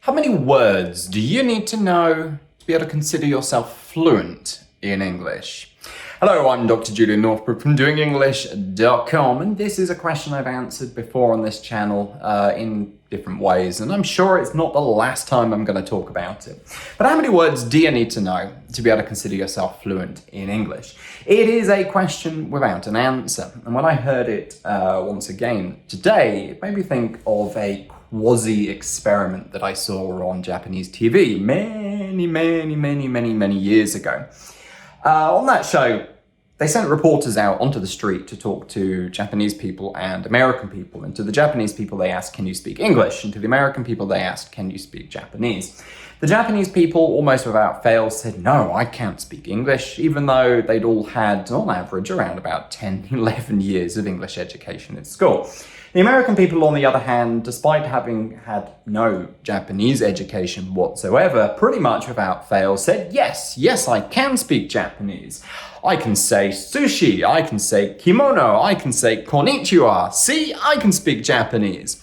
How many words do you need to know to be able to consider yourself fluent in English? Hello, I'm Dr. Julian Northbrook from doingenglish.com, and this is a question I've answered before on this channel in different ways, and I'm sure it's not the last time I'm going to talk about it. But how many words do you need to know to be able to consider yourself fluent in English? It is a question without an answer, and when I heard it once again today, it made me think of a quasi-experiment that I saw on Japanese TV many years ago. On that show, they sent reporters out onto the street to talk to Japanese people and American people. And to the Japanese people, they asked, can you speak English? And to the American people, they asked, can you speak Japanese? The Japanese people, almost without fail, said, no, I can't speak English, even though they'd all had, on average, around about 10, 11 years of English education at school. The American people, on the other hand, despite having had no Japanese education whatsoever, pretty much without fail said, yes, I can speak Japanese. I can say sushi, I can say kimono, I can say Kon'nichiwa. See, I can speak Japanese.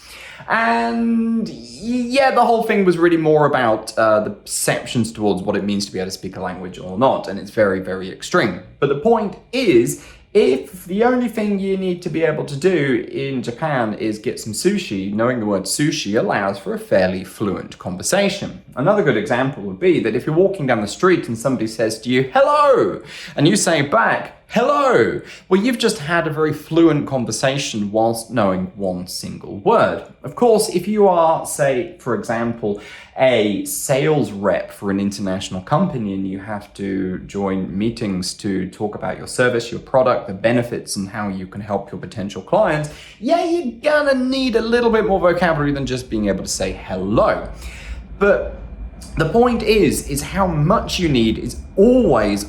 And yeah, the whole thing was really more about the perceptions towards what it means to be able to speak a language or not, and it's very extreme. But the point is, if the only thing you need to be able to do in Japan is get some sushi, knowing the word sushi allows for a fairly fluent conversation. Another good example would be that if you're walking down the street and somebody says to you, hello, and you say back, hello, well, you've just had a very fluent conversation whilst knowing one single word. Of course, if you are, say, for example, a sales rep for an international company and you have to join meetings to talk about your service, your product, the benefits, and how you can help your potential clients, yeah, you're gonna need a little bit more vocabulary than just being able to say hello. But the point is how much you need is always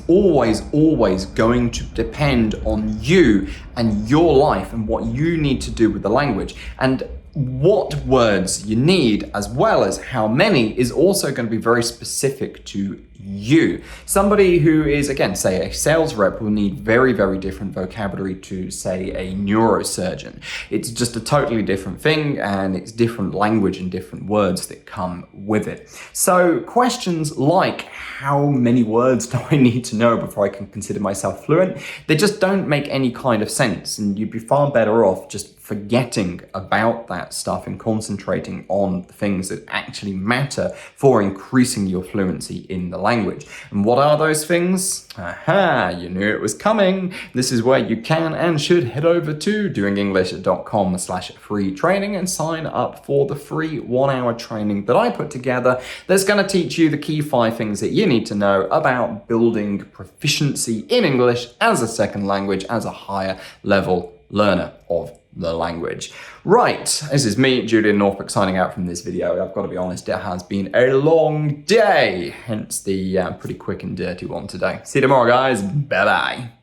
going to depend on you and your life and what you need to do with the language. And what words you need, as well as how many, is also going to be very specific to you. Somebody who is, again, say a sales rep will need very different vocabulary to, say, a neurosurgeon. It's just a totally different thing, and it's different language and different words that come with it. So questions like, how many words do I need to know before I can consider myself fluent? They just don't make any kind of sense, and you'd be far better off just forgetting about that stuff and concentrating on the things that actually matter for increasing your fluency in the language. And what are those things? Aha, you knew it was coming. This is where you can and should head over to doingenglish.com/free training and sign up for the free 1-hour training that I put together that's going to teach you the key 5 things that you need to know about building proficiency in English as a second language, as a higher level learner of the language. Right, this is me, Julian Northbrook, signing out from this video. I've got to be honest, it has been a long day, hence the pretty quick and dirty one today. See you tomorrow, guys. Bye-bye.